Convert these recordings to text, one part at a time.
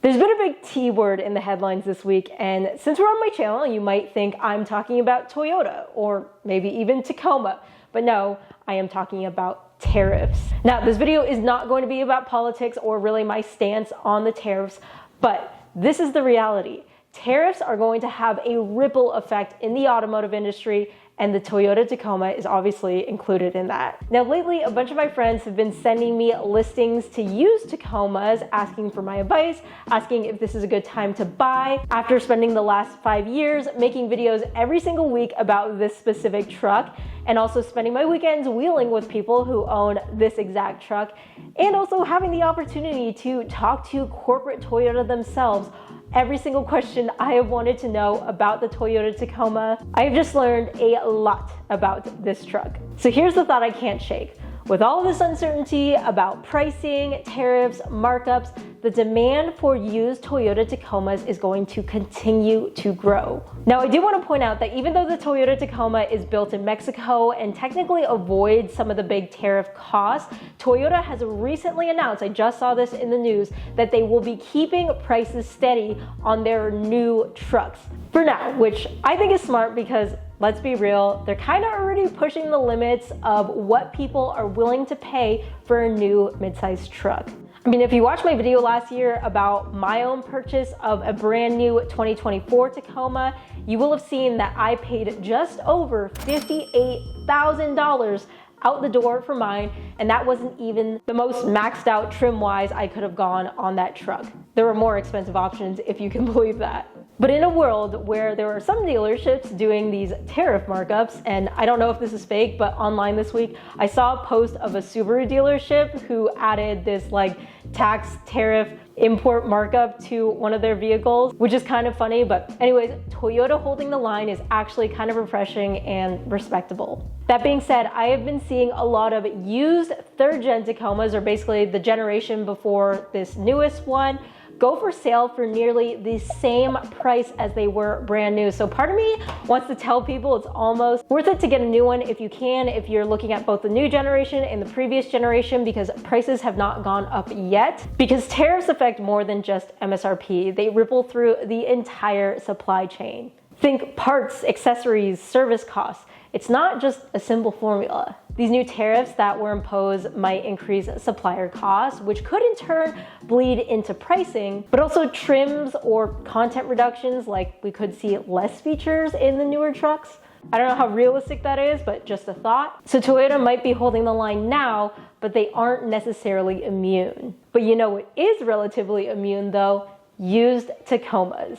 There's been a big T word in the headlines this week, and since we're on my channel, you might think I'm talking about Toyota or maybe even Tacoma, but no, I am talking about tariffs. Now, this video is not going to be about politics or really my stance on the tariffs, but this is the reality. Tariffs are going to have a ripple effect in the automotive industry, and the Toyota Tacoma is obviously included in that. Now, lately, a bunch of my friends have been sending me listings to use Tacomas, asking for my advice, asking if this is a good time to buy. After spending the last 5 years making videos every single week about this specific truck, and also spending my weekends wheeling with people who own this exact truck, and also having the opportunity to talk to corporate Toyota themselves, every single question I have wanted to know about the Toyota Tacoma, I have just learned a lot about this truck. So here's the thought I can't shake. With all of this uncertainty about pricing, tariffs, markups, the demand for used Toyota Tacomas is going to continue to grow. Now, I do want to point out that even though the Toyota Tacoma is built in Mexico and technically avoids some of the big tariff costs, Toyota has recently announced, I just saw this in the news, that they will be keeping prices steady on their new trucks for now, which I think is smart because let's be real, they're kind of already pushing the limits of what people are willing to pay for a new midsize truck. I mean, if you watched my video last year about my own purchase of a brand new 2024 Tacoma, you will have seen that I paid just over $58,000 out the door for mine, and that wasn't even the most maxed out trim-wise I could have gone on that truck. There were more expensive options, if you can believe that. But in a world where there are some dealerships doing these tariff markups, and I don't know if this is fake, but online this week, I saw a post of a Subaru dealership who added this like tax tariff import markup to one of their vehicles, which is kind of funny. But anyways, Toyota holding the line is actually kind of refreshing and respectable. That being said, I have been seeing a lot of used third gen Tacomas, or basically the generation before this newest one, go for sale for nearly the same price as they were brand new. So part of me wants to tell people it's almost worth it to get a new one if you can, if you're looking at both the new generation and the previous generation, because prices have not gone up yet. Because tariffs affect more than just MSRP. They ripple through the entire supply chain. Think parts, accessories, service costs. It's not just a simple formula. These new tariffs that were imposed might increase supplier costs, which could in turn bleed into pricing, but also trims or content reductions, like we could see less features in the newer trucks. I don't know how realistic that is, but just a thought. So Toyota might be holding the line now, but they aren't necessarily immune. But you know what is relatively immune though? Used Tacomas.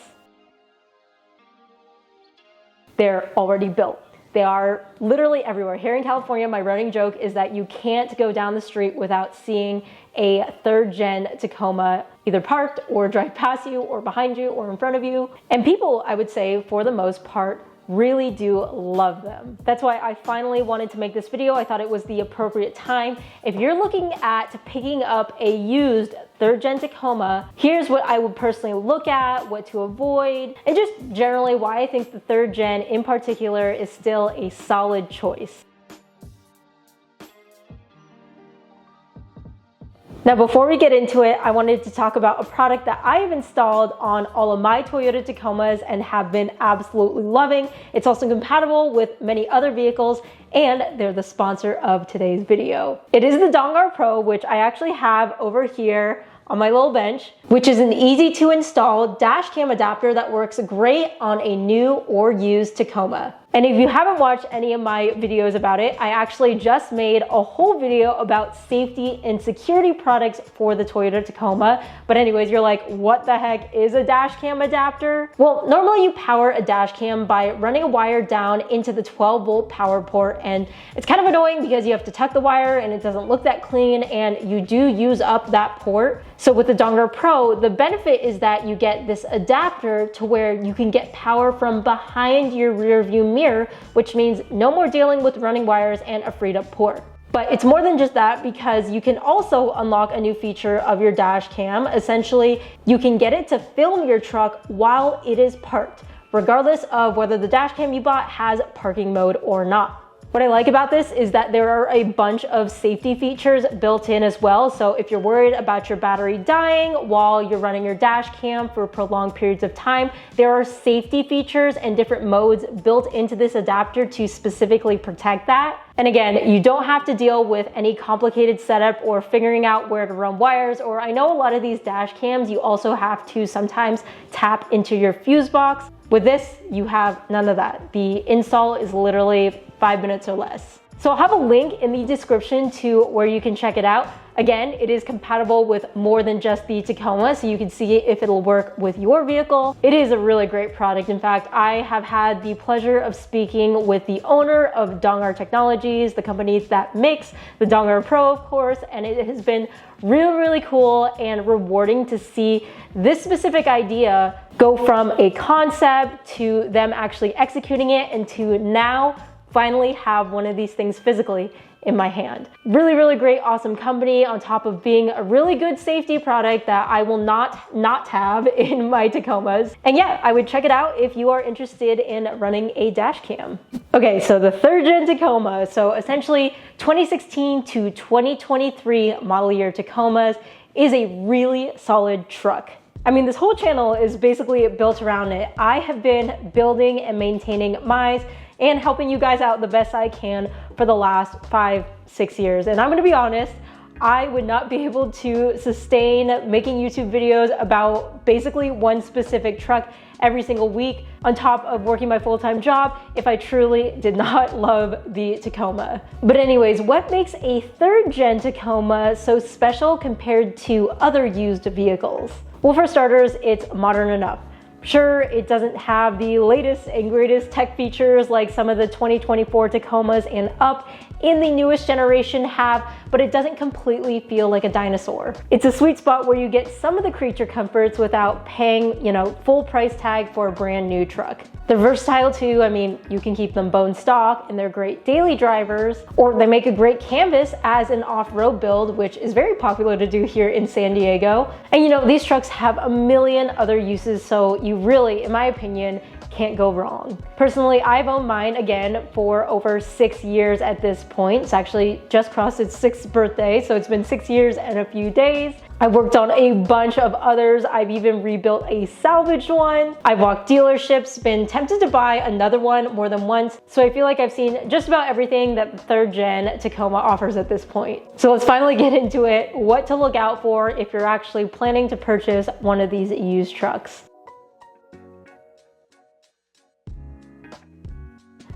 They're already built. They are literally everywhere. Here in California, my running joke is that you can't go down the street without seeing a third gen Tacoma either parked or drive past you or behind you or in front of you. And people, I would say, for the most part, really do love them. That's why I finally wanted to make this video. I thought it was the appropriate time. If you're looking at picking up a used third gen Tacoma, here's what I would personally look at, what to avoid, and just generally why I think the third gen in particular is still a solid choice. Now, before we get into it, I wanted to talk about a product that I have installed on all of my Toyota Tacomas and have been absolutely loving. It's also compatible with many other vehicles, and they're the sponsor of today's video. It is the Dongar PRO, which I actually have over here on my little bench, which is an easy to install dash cam adapter that works great on a new or used Tacoma. And if you haven't watched any of my videos about it, I actually just made a whole video about safety and security products for the Toyota Tacoma. But anyways, you're like, what the heck is a dash cam adapter? Well, normally you power a dash cam by running a wire down into the 12-volt power port, and it's kind of annoying because you have to tuck the wire and it doesn't look that clean, and you do use up that port. So with the Dongar PRO, the benefit is that you get this adapter to where you can get power from behind your rear view mirror, which means no more dealing with running wires and a freed up port. But it's more than just that, because you can also unlock a new feature of your dash cam. Essentially, you can get it to film your truck while it is parked, regardless of whether the dash cam you bought has parking mode or not. What I like about this is that there are a bunch of safety features built in as well. So if you're worried about your battery dying while you're running your dash cam for prolonged periods of time, there are safety features and different modes built into this adapter to specifically protect that. And again, you don't have to deal with any complicated setup or figuring out where to run wires, or I know a lot of these dash cams, you also have to sometimes tap into your fuse box. With this, you have none of that. The install is literally 5 minutes or less. So I'll have a link in the description to where you can check it out. Again, it is compatible with more than just the Tacoma, so you can see if it'll work with your vehicle. It is a really great product. In fact, I have had the pleasure of speaking with the owner of Dongar Technologies, the company that makes the Dongar PRO, of course, and it has been really, really cool and rewarding to see this specific idea go from a concept to them actually executing it and to now finally have one of these things physically in my hand. Really, really great, awesome company on top of being a really good safety product that I will not have in my Tacomas. And yeah, I would check it out if you are interested in running a dash cam. Okay, so the 3rd gen Tacoma. So essentially 2016 to 2023 model year Tacomas is a really solid truck. I mean, this whole channel is basically built around it. I have been building and maintaining mine and helping you guys out the best I can for the last 5-6 years. And I'm gonna be honest, I would not be able to sustain making YouTube videos about basically one specific truck every single week on top of working my full-time job if I truly did not love the Tacoma. But anyways, what makes a 3rd gen Tacoma so special compared to other used vehicles? Well, for starters, it's modern enough. Sure, it doesn't have the latest and greatest tech features like some of the 2024 Tacomas and up in the newest generation have, but it doesn't completely feel like a dinosaur. It's a sweet spot where you get some of the creature comforts without paying, full price tag for a brand new truck. They're versatile too. I mean, you can keep them bone stock and they're great daily drivers, or they make a great canvas as an off-road build, which is very popular to do here in San Diego. And these trucks have a million other uses, so you really, in my opinion, can't go wrong. Personally, I've owned mine again for over 6 years at this point. It's actually just crossed its 6th birthday, so it's been 6 years and a few days. I've worked on a bunch of others. I've even rebuilt a salvaged one. I've walked dealerships, been tempted to buy another one more than once. So I feel like I've seen just about everything that the 3rd gen Tacoma offers at this point. So let's finally get into it, what to look out for if you're actually planning to purchase one of these used trucks.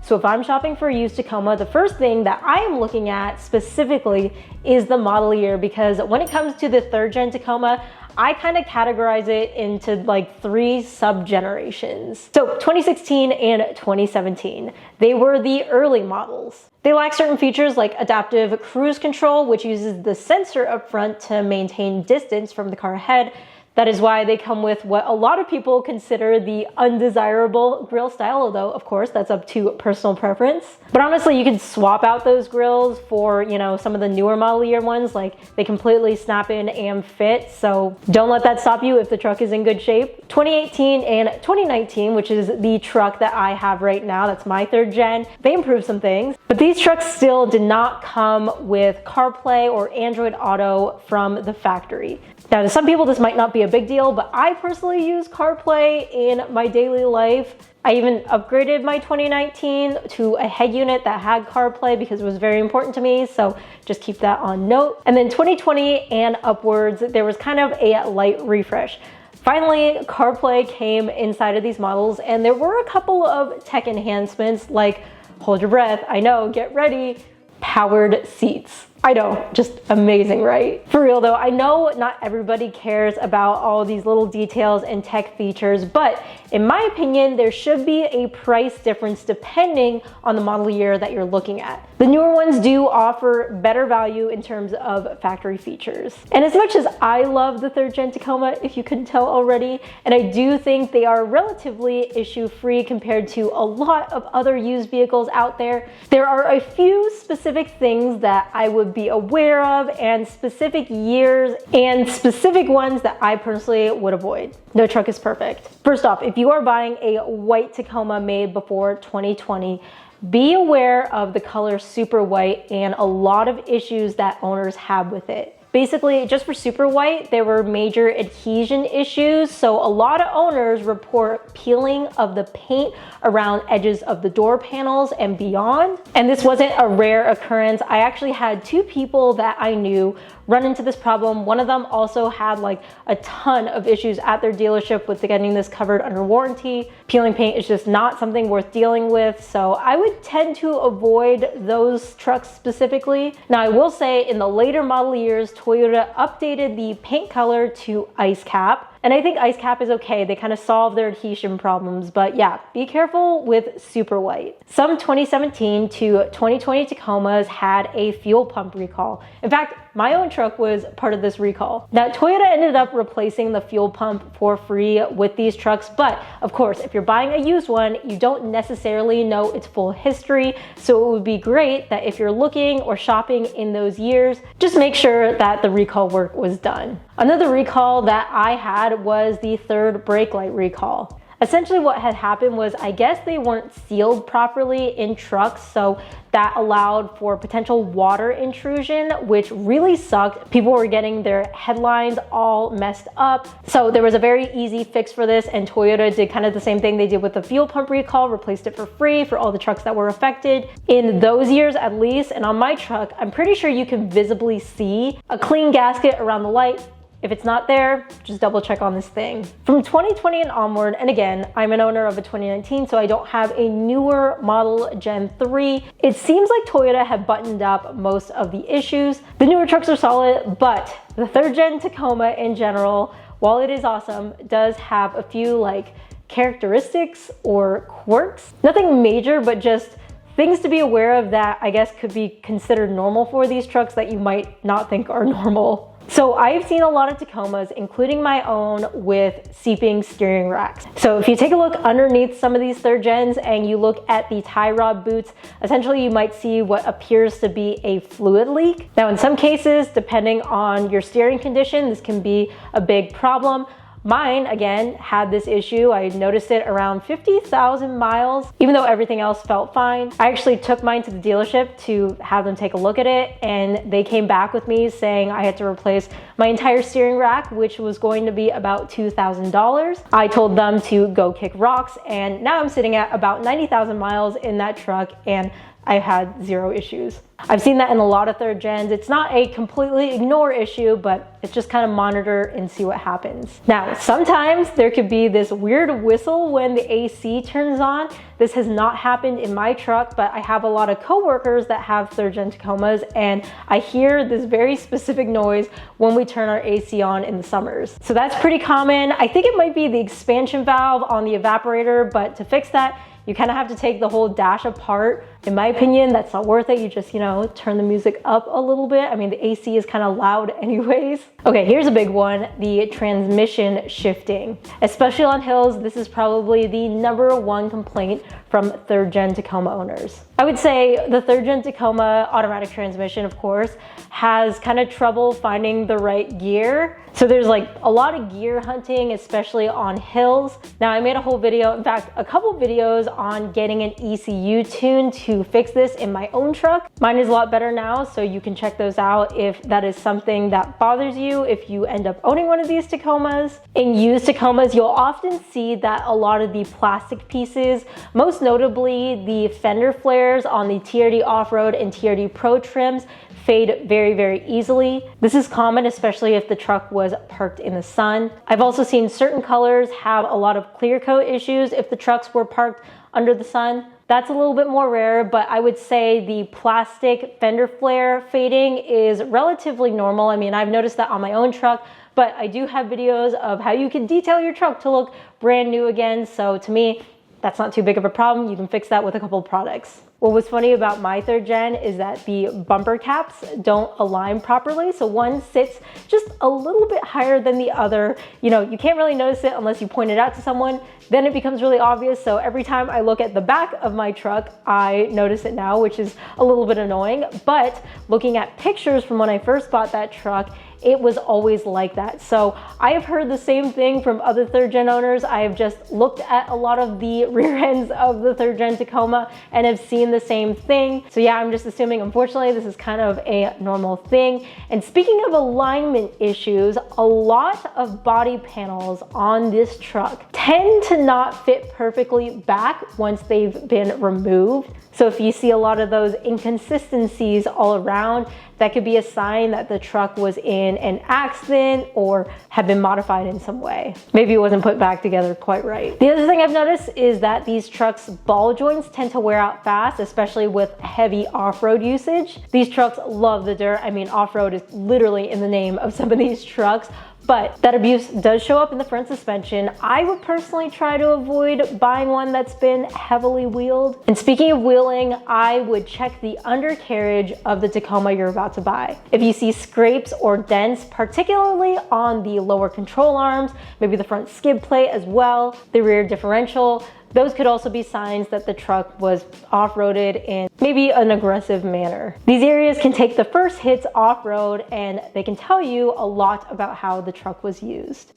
So if I'm shopping for a used Tacoma, the first thing that I am looking at specifically is the model year, because when it comes to the 3rd gen Tacoma, I kind of categorize it into like 3 sub-generations. So 2016 and 2017, they were the early models. They lack certain features like adaptive cruise control, which uses the sensor up front to maintain distance from the car ahead. That is why they come with what a lot of people consider the undesirable grille style, although of course that's up to personal preference. But honestly, you can swap out those grills for, some of the newer model year ones, like they completely snap in and fit. So don't let that stop you if the truck is in good shape. 2018 and 2019, which is the truck that I have right now, that's my 3rd gen, they improved some things, but these trucks still did not come with CarPlay or Android Auto from the factory. Now, to some people, this might not be a big deal, but I personally use CarPlay in my daily life. I even upgraded my 2019 to a head unit that had CarPlay because it was very important to me, so just keep that on note. And then 2020 and upwards, there was kind of a light refresh. Finally, CarPlay came inside of these models, and there were a couple of tech enhancements like, hold your breath, I know, get ready, powered seats. I know, just amazing, right? For real though, I know not everybody cares about all these little details and tech features, but in my opinion, there should be a price difference depending on the model year that you're looking at. The newer ones do offer better value in terms of factory features. And as much as I love the 3rd gen Tacoma, if you couldn't tell already, and I do think they are relatively issue-free compared to a lot of other used vehicles out there, there are a few specific things that I would be aware of, and specific years and specific ones that I personally would avoid. No truck is perfect. First off, if you are buying a white Tacoma made before 2020, Be aware of the color super white and a lot of issues that owners have with it. Basically, just for super white, there were major adhesion issues. So a lot of owners report peeling of the paint around edges of the door panels and beyond. And this wasn't a rare occurrence. I actually had 2 people that I knew run into this problem. One of them also had like a ton of issues at their dealership with getting this covered under warranty. Peeling paint is just not something worth dealing with. So I would tend to avoid those trucks specifically. Now I will say in the later model years, Toyota updated the paint color to ice cap. And I think ice cap is okay. They kind of solve their adhesion problems, but yeah, be careful with super white. Some 2017 to 2020 Tacomas had a fuel pump recall. In fact, my own truck was part of this recall. Now, Toyota ended up replacing the fuel pump for free with these trucks, but of course, if you're buying a used one, you don't necessarily know its full history. So it would be great that if you're looking or shopping in those years, just make sure that the recall work was done. Another recall that I had was the third brake light recall. Essentially what had happened was, I guess they weren't sealed properly in trucks, so that allowed for potential water intrusion, which really sucked. People were getting their headlines all messed up. So there was a very easy fix for this, and Toyota did kind of the same thing they did with the fuel pump recall, replaced it for free for all the trucks that were affected in those years at least. And on my truck, I'm pretty sure you can visibly see a clean gasket around the light. If it's not there, just double check on this thing. From 2020 and onward, and again, I'm an owner of a 2019, so I don't have a newer model Gen 3. It seems like Toyota had buttoned up most of the issues. The newer trucks are solid, but the 3rd Gen Tacoma in general, while it is awesome, does have a few like characteristics or quirks. Nothing major, but just things to be aware of that I guess could be considered normal for these trucks that you might not think are normal. So I've seen a lot of Tacomas, including my own, with seeping steering racks. So if you take a look underneath some of these 3rd gens and you look at the tie rod boots, essentially you might see what appears to be a fluid leak. Now in some cases, depending on your steering condition, this can be a big problem. Mine, again, had this issue. I noticed it around 50,000 miles, even though everything else felt fine. I actually took mine to the dealership to have them take a look at it, and they came back with me saying I had to replace my entire steering rack, which was going to be about $2,000. I told them to go kick rocks, and now I'm sitting at about 90,000 miles in that truck, and I had 0 issues. I've seen that in a lot of 3rd gens. It's not a completely ignore issue, but it's just kind of monitor and see what happens. Now, sometimes there could be this weird whistle when the AC turns on. This has not happened in my truck, but I have a lot of coworkers that have 3rd Gen Tacomas, and I hear this very specific noise when we turn our AC on in the summers. So that's pretty common. I think it might be the expansion valve on the evaporator, but to fix that, you kind of have to take the whole dash apart. In my opinion, that's not worth it. You just, turn the music up a little bit. I mean, the AC is kind of loud anyways. Okay, here's a big one, the transmission shifting. Especially on hills, this is probably the #1 complaint from 3rd Gen Tacoma owners. I would say the 3rd Gen Tacoma automatic transmission, of course, has kind of trouble finding the right gear. So there's like a lot of gear hunting, especially on hills. Now I made a whole video, in fact, a couple videos on getting an ECU tune to fix this in my own truck. Mine is a lot better now, so you can check those out if that is something that bothers you, if you end up owning one of these Tacomas. In used Tacomas, you'll often see that a lot of the plastic pieces, most notably the fender flares on the TRD Off-Road and TRD Pro trims, fade very, very easily. This is common, especially if the truck was parked in the sun. I've also seen certain colors have a lot of clear coat issues if the trucks were parked under the sun. That's a little bit more rare, but I would say the plastic fender flare fading is relatively normal. I mean, I've noticed that on my own truck, but I do have videos of how you can detail your truck to look brand new again. So to me, that's not too big of a problem. You can fix that with a couple of products. What was funny about my 3rd gen is that the bumper caps don't align properly. So one sits just a little bit higher than the other. You can't really notice it unless you point it out to someone. Then it becomes really obvious. So every time I look at the back of my truck, I notice it now, which is a little bit annoying. But looking at pictures from when I first bought that truck, it was always like that. So I have heard the same thing from other third gen owners. I have just looked at a lot of the rear ends of the third gen Tacoma and have seen the same thing. So yeah, I'm just assuming, unfortunately, this is kind of a normal thing. And speaking of alignment issues, a lot of body panels on this truck tend to not fit perfectly back once they've been removed. So if you see a lot of those inconsistencies all around, that could be a sign that the truck was in an accident or had been modified in some way. Maybe it wasn't put back together quite right. The other thing I've noticed is that these trucks' ball joints tend to wear out fast, especially with heavy off-road usage. These trucks love the dirt. I mean, off-road is literally in the name of some of these trucks. But that abuse does show up in the front suspension. I would personally try to avoid buying one that's been heavily wheeled. And speaking of wheeling, I would check the undercarriage of the Tacoma you're about to buy. If you see scrapes or dents, particularly on the lower control arms, maybe the front skid plate as well, the rear differential, those could also be signs that the truck was off-roaded in maybe an aggressive manner. These areas can take the first hits off-road and they can tell you a lot about how the truck was used.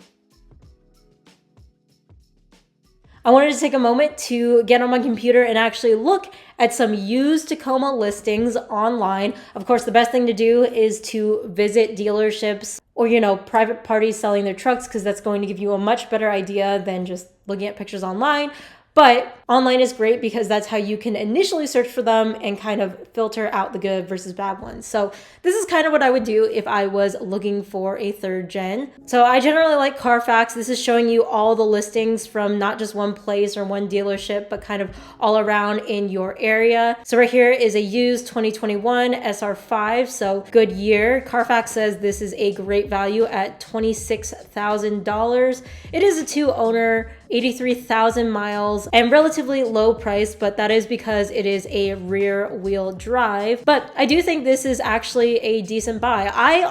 I wanted to take a moment to get on my computer and actually look at some used Tacoma listings online. Of course, the best thing to do is to visit dealerships or, private parties selling their trucks, because that's going to give you a much better idea than just looking at pictures online. But online is great because that's how you can initially search for them and kind of filter out the good versus bad ones. So this is kind of what I would do if I was looking for a third gen. So I generally like Carfax. This is showing you all the listings from not just one place or one dealership, but kind of all around in your area. So right here is a used 2021 SR5, so good year. Carfax says this is a great value at $26,000. It is a 2-owner, 83,000 miles, and relatively low price, but that is because it is a rear wheel drive. But I do think this is actually a decent buy. I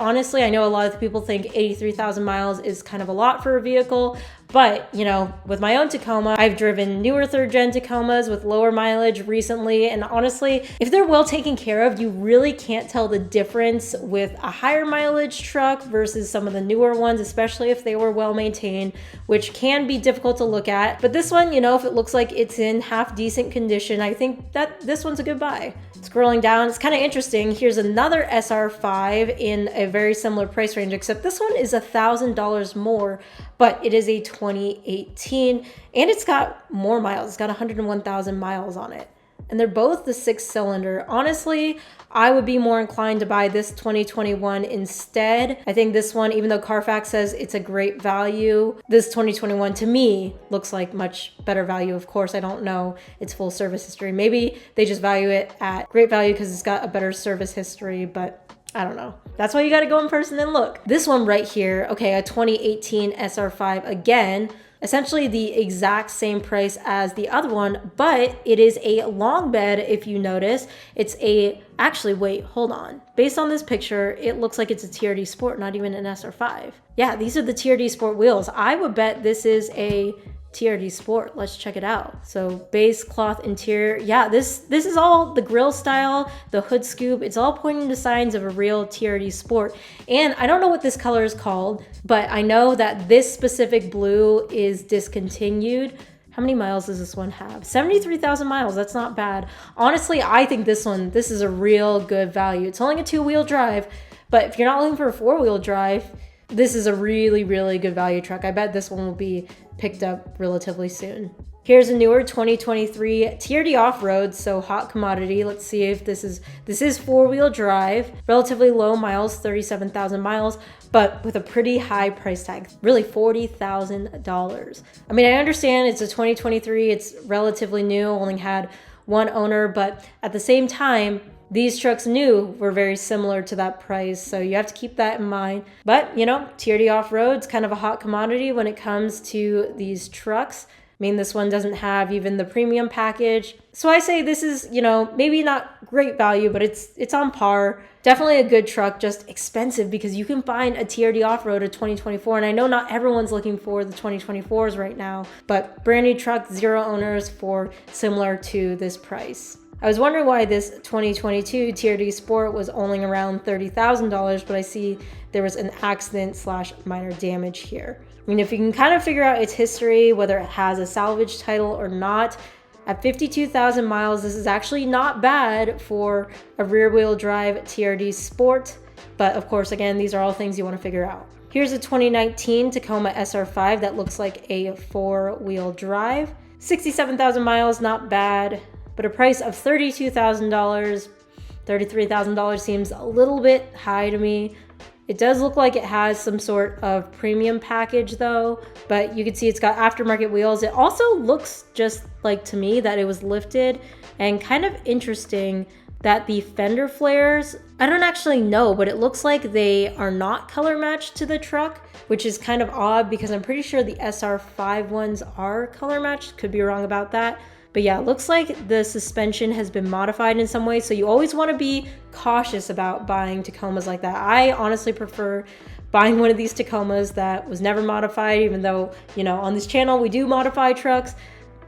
know a lot of people think 83,000 miles is kind of a lot for a vehicle, but with my own Tacoma, I've driven newer third gen Tacomas with lower mileage recently. And honestly, if they're well taken care of, you really can't tell the difference with a higher mileage truck versus some of the newer ones, especially if they were well maintained, which can be difficult to look at. But this one, if it looks like it's in half decent condition, I think that this one's a good buy. Scrolling down, it's kind of interesting. Here's another SR5 in a very similar price range, except this one is $1,000 more, but it is a 2018 and it's got more miles. It's got 101,000 miles on it. And they're both the 6-cylinder. Honestly, I would be more inclined to buy this 2021 instead. I think this one, even though Carfax says it's a great value, this 2021 to me looks like much better value. Of course, I don't know its full service history. Maybe they just value it at great value because it's got a better service history, but I don't know. That's why you got to go in person and look. This one right here, okay, a 2018 SR5 again, essentially the exact same price as the other one, but it is a long bed. If you notice, actually, wait, hold on. Based on this picture, it looks like it's a TRD Sport, not even an SR5. Yeah, these are the TRD Sport wheels. I would bet this is a TRD Sport. Let's check it out. So base cloth interior. Yeah, this is all the grille style, the hood scoop. It's all pointing to signs of a real TRD Sport. And I don't know what this color is called, but I know that this specific blue is discontinued. How many miles does this one have? 73,000 miles. That's not bad. Honestly, I think this is a real good value. It's only a 2-wheel drive, but if you're not looking for a 4-wheel drive, this is a really, really good value truck. I bet this one will be picked up relatively soon. Here's a newer 2023 TRD off-road, so hot commodity. Let's see if this is 4-wheel drive, relatively low miles, 37,000 miles, but with a pretty high price tag, really $40,000. I mean, I understand it's a 2023, it's relatively new, only had one owner, but at the same time, these trucks new were very similar to that price, so you have to keep that in mind. But, TRD off-road's kind of a hot commodity when it comes to these trucks. I mean, this one doesn't have even the premium package. So I say this is, maybe not great value, but it's on par. Definitely a good truck, just expensive because you can find a TRD off-road of 2024. And I know not everyone's looking for the 2024s right now, but brand new truck, 0 owners for similar to this price. I was wondering why this 2022 TRD Sport was only around $30,000, but I see there was an accident / minor damage here. I mean, if you can kind of figure out its history, whether it has a salvage title or not, at 52,000 miles, this is actually not bad for a rear-wheel drive TRD Sport. But of course, again, these are all things you want to figure out. Here's a 2019 Tacoma SR5 that looks like a 4-wheel drive. 67,000 miles, not bad, but a price of $32,000. $33,000 seems a little bit high to me. It does look like it has some sort of premium package though, but you can see it's got aftermarket wheels. It also looks just like to me that it was lifted, and kind of interesting that the fender flares, I don't actually know, but it looks like they are not color matched to the truck, which is kind of odd because I'm pretty sure the SR5 ones are color matched. Could be wrong about that. But yeah, it looks like the suspension has been modified in some way. So you always want to be cautious about buying Tacomas like that. I honestly prefer buying one of these Tacomas that was never modified, even though, you know, on this channel, we do modify trucks.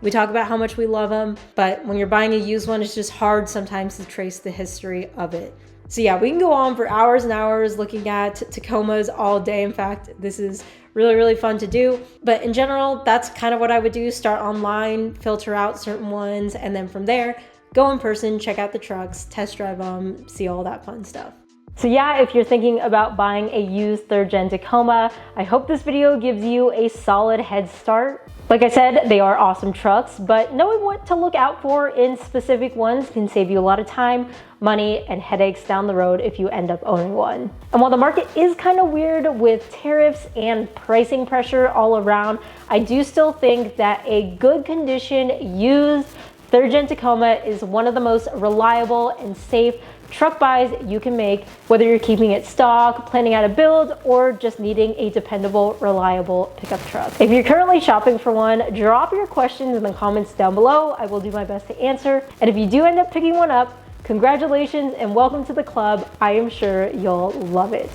We talk about how much we love them, but when you're buying a used one, it's just hard sometimes to trace the history of it. So yeah, we can go on for hours and hours looking at Tacomas all day. In fact, this is really, really fun to do. But in general, that's kind of what I would do. Start online, filter out certain ones, and then from there, go in person, check out the trucks, test drive them, see all that fun stuff. So yeah, if you're thinking about buying a used 3rd Gen Tacoma, I hope this video gives you a solid head start. Like I said, they are awesome trucks, but knowing what to look out for in specific ones can save you a lot of time, money, and headaches down the road if you end up owning one. And while the market is kind of weird with tariffs and pricing pressure all around, I do still think that a good condition used 3rd Gen Tacoma is one of the most reliable and safe truck buys you can make, whether you're keeping it stock, planning out a build, or just needing a dependable, reliable pickup truck. If you're currently shopping for one, drop your questions in the comments down below. I will do my best to answer. And if you do end up picking one up, congratulations and welcome to the club. I am sure you'll love it.